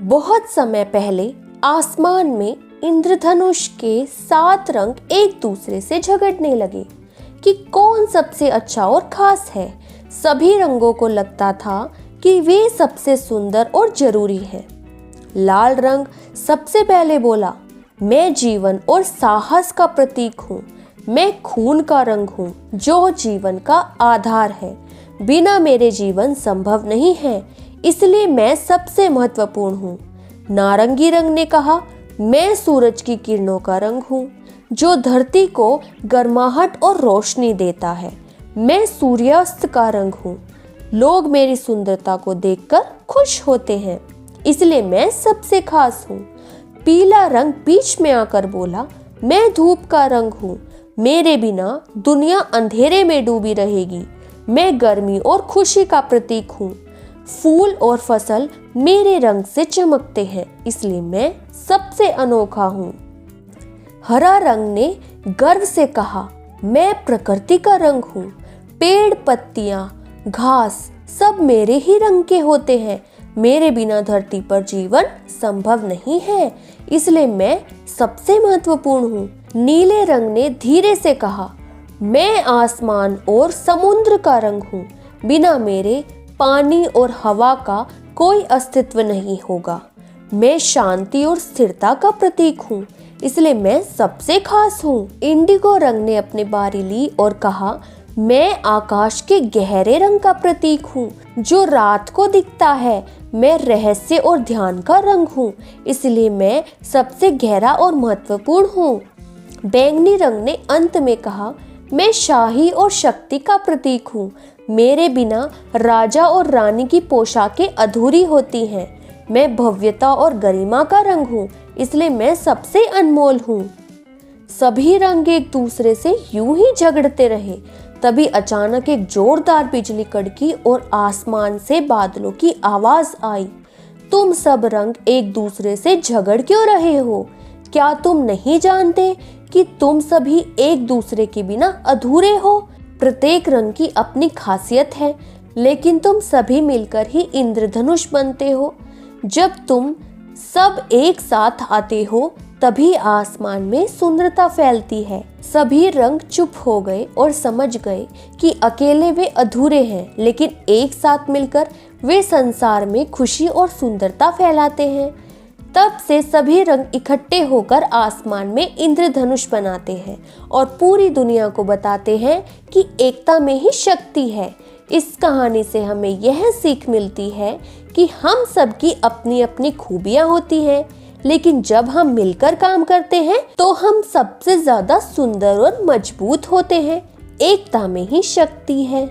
बहुत समय पहले आसमान में इंद्रधनुष के 7 रंग एक दूसरे से झगड़ने लगे कि कौन सबसे अच्छा और खास है। सभी रंगों को लगता था कि वे सबसे सुंदर और जरूरी है। लाल रंग सबसे पहले बोला, मैं जीवन और साहस का प्रतीक हूँ। मैं खून का रंग हूँ जो जीवन का आधार है। बिना मेरे जीवन संभव नहीं है, इसलिए मैं सबसे महत्वपूर्ण हूँ। नारंगी रंग ने कहा, मैं सूरज की किरणों का रंग हूँ जो धरती को गर्माहट और रोशनी देता है। मैं सूर्यास्त का रंग हूँ। लोग मेरी सुंदरता को देखकर खुश होते हैं, इसलिए मैं सबसे खास हूँ। पीला रंग बीच में आकर बोला, मैं धूप का रंग हूँ। मेरे बिना दुनिया अंधेरे में डूबी रहेगी। मैं गर्मी और खुशी का प्रतीक हूँ। फूल और फसल मेरे रंग से चमकते हैं, इसलिए मैं सबसे अनोखा हूँ। हरा रंग ने गर्व से कहा, मैं प्रकृति का रंग हूँ। पेड़, पत्तियां, घास सब मेरे ही रंग के होते हैं। मेरे बिना धरती पर जीवन संभव नहीं है, इसलिए मैं सबसे महत्वपूर्ण हूँ। नीले रंग ने धीरे से कहा, मैं आसमान और समुद्र का रंग हूँ। बिना मेरे पानी और हवा का कोई अस्तित्व नहीं होगा। मैं शांति और स्थिरता का प्रतीक हूँ, इसलिए मैं सबसे खास हूँ। इंडिगो रंग ने अपनी बारी ली और कहा, मैं आकाश के गहरे रंग का प्रतीक हूँ जो रात को दिखता है। मैं रहस्य और ध्यान का रंग हूँ, इसलिए मैं सबसे गहरा और महत्वपूर्ण हूँ। बैंगनी रंग ने अंत में कहा, मैं शाही और शक्ति का प्रतीक हूँ। मेरे बिना राजा और रानी की पोशाकें अधूरी होती हैं। मैं भव्यता और गरिमा का रंग हूँ, इसलिए मैं सबसे अनमोल हूँ। सभी रंग एक दूसरे से यूं ही झगड़ते रहे। तभी अचानक एक जोरदार बिजली कड़की और आसमान से बादलों की आवाज आई, तुम सब रंग एक दूसरे से झगड़ क्यों रहे हो? क्या तुम नहीं जानते कि तुम सभी एक दूसरे के बिना अधूरे हो? प्रत्येक रंग की अपनी खासियत है, लेकिन तुम सभी मिलकर ही इंद्रधनुष बनते हो। जब तुम सब एक साथ आते हो तभी आसमान में सुंदरता फैलती है। सभी रंग चुप हो गए और समझ गए कि अकेले वे अधूरे हैं, लेकिन एक साथ मिलकर वे संसार में खुशी और सुंदरता फैलाते हैं। तब से सभी रंग इकट्ठे होकर आसमान में इंद्रधनुष बनाते हैं और पूरी दुनिया को बताते हैं कि एकता में ही शक्ति है। इस कहानी से हमें यह सीख मिलती है कि हम सबकी अपनी अपनी खूबियां होती हैं, लेकिन जब हम मिलकर काम करते हैं तो हम सबसे ज्यादा सुंदर और मजबूत होते हैं। एकता में ही शक्ति है।